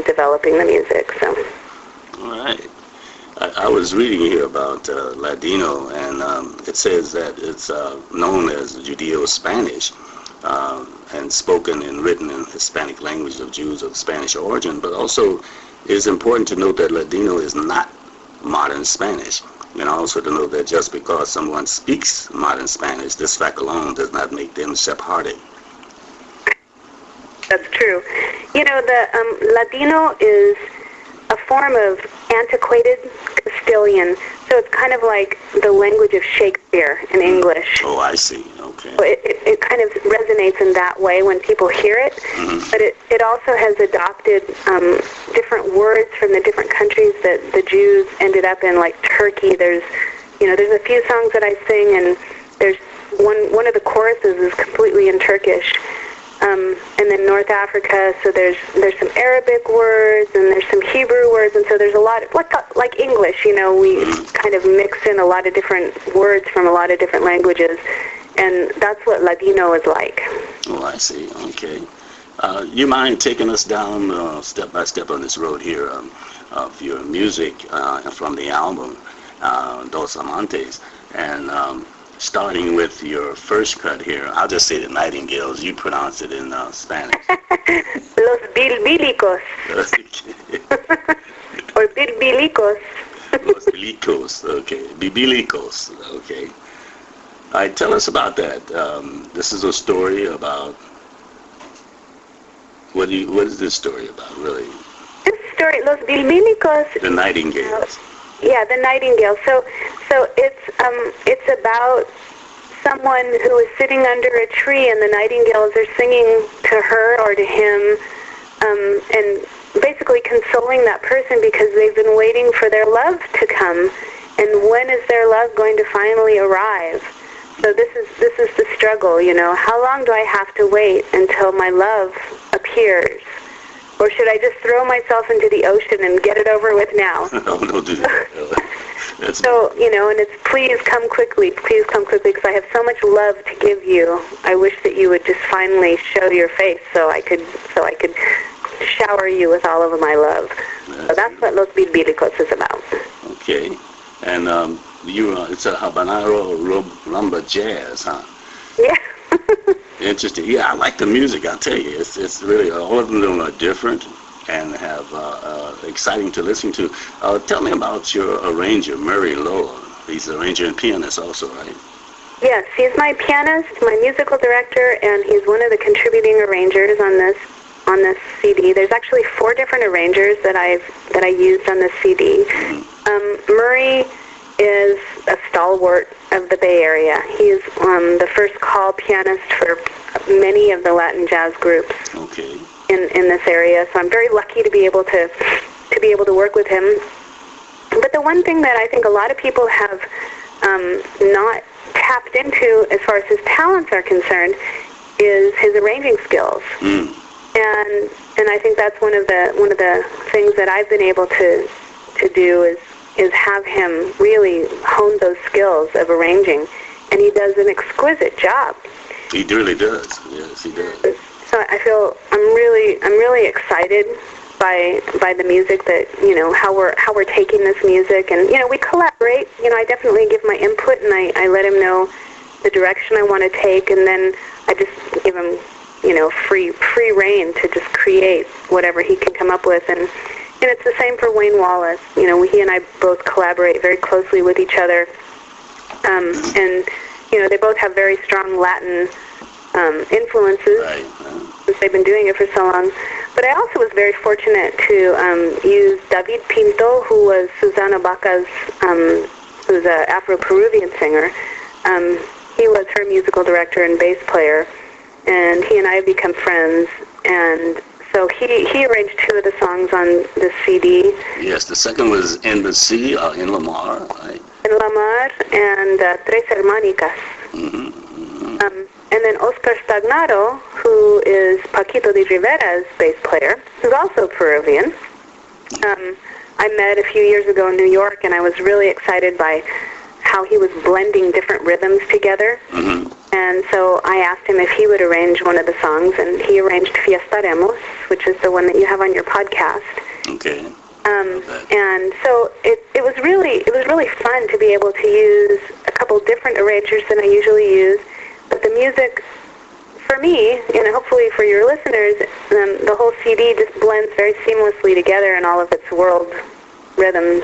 developing the music. So. All right. I was reading here about Ladino, and it says that it's known as Judeo-Spanish and spoken and written in Hispanic language of Jews of Spanish origin, but also it's important to note that Ladino is not modern Spanish, and also to note that just because someone speaks modern Spanish, this fact alone does not make them Sephardic. That's true. The Ladino is a form of antiquated Castilian, so it's kind of like the language of Shakespeare in English. Oh, I see. Okay. So it kind of resonates in that way when people hear it, but it also has adopted different words from the different countries that the Jews ended up in, like Turkey. There's a few songs that I sing, and there's one of the choruses is completely in Turkish. And then North Africa, so there's some Arabic words, and there's some Hebrew words, and so there's a lot of, like English, we kind of mix in a lot of different words from a lot of different languages, and that's what Ladino is like. Oh, I see. Okay. You mind taking us down step by step on this road here of your music from the album Dos Amantes, and starting with your first cut here. I'll just say the Nightingales. You pronounce it in Spanish. Los Bilbilicos. Or Bilbilicos. Los Bilicos. Okay. Bibilicos. Okay. All right, tell us about that. This is a story about... What is this story about, really? This story, Los Bilbilicos... The Nightingales. Yeah, the Nightingale. So it's about someone who is sitting under a tree, and the nightingales are singing to her or to him, and basically consoling that person because they've been waiting for their love to come. And when is their love going to finally arrive? So this is the struggle. How long do I have to wait until my love appears? Or should I just throw myself into the ocean and get it over with now? No, don't do that. So, and it's please come quickly, because I have so much love to give you. I wish that you would just finally show your face so I could shower you with all of my love. So that's what Los Bilbilicos is about. Okay. And it's a habanero rumba jazz, huh? Yeah. Interesting. Yeah, I like the music. I'll tell you, it's really, all of them are different and have exciting to listen to. Tell me about your arranger, Murray Lowell. He's an arranger and pianist also, right? Yes, he's my pianist, my musical director, and he's one of the contributing arrangers on this CD. There's actually 4 different arrangers that I used on this CD. Murray is a stalwart of the Bay Area. He's the first call pianist for many of the Latin jazz groups in this area. So I'm very lucky to be able to work with him. But the one thing that I think a lot of people have not tapped into as far as his talents are concerned is his arranging skills. And I think that's one of the things that I've been able to do is have him really hone those skills of arranging, and he does an exquisite job. He really does. Yes, he does. So I feel I'm really excited by the music that how we're taking this music, and we collaborate. I definitely give my input, and I let him know the direction I want to take, and then I just give him free reign to just create whatever he can come up with. And it's the same for Wayne Wallace. He and I both collaborate very closely with each other. And they both have very strong Latin influences since they've been doing it for so long. But I also was very fortunate to use David Pinto, who was Susana Baca's, who's an Afro-Peruvian singer. He was her musical director and bass player, and he and I have become friends. And so he arranged 2 of the songs on the CD. Yes, the second was In the Sea, in La Mar, right? In La Mar, and Tres Hermanicas. And then Oscar Stagnaro, who is Paquito de Rivera's bass player, who's also Peruvian. I met a few years ago in New York, and I was really excited by how he was blending different rhythms together. And so I asked him if he would arrange one of the songs, and he arranged Fiestaremos, which is the one that you have on your podcast. Okay. And so it was really fun to be able to use a couple different arrangers than I usually use. But the music, for me, and hopefully for your listeners, the whole CD just blends very seamlessly together in all of its world rhythms.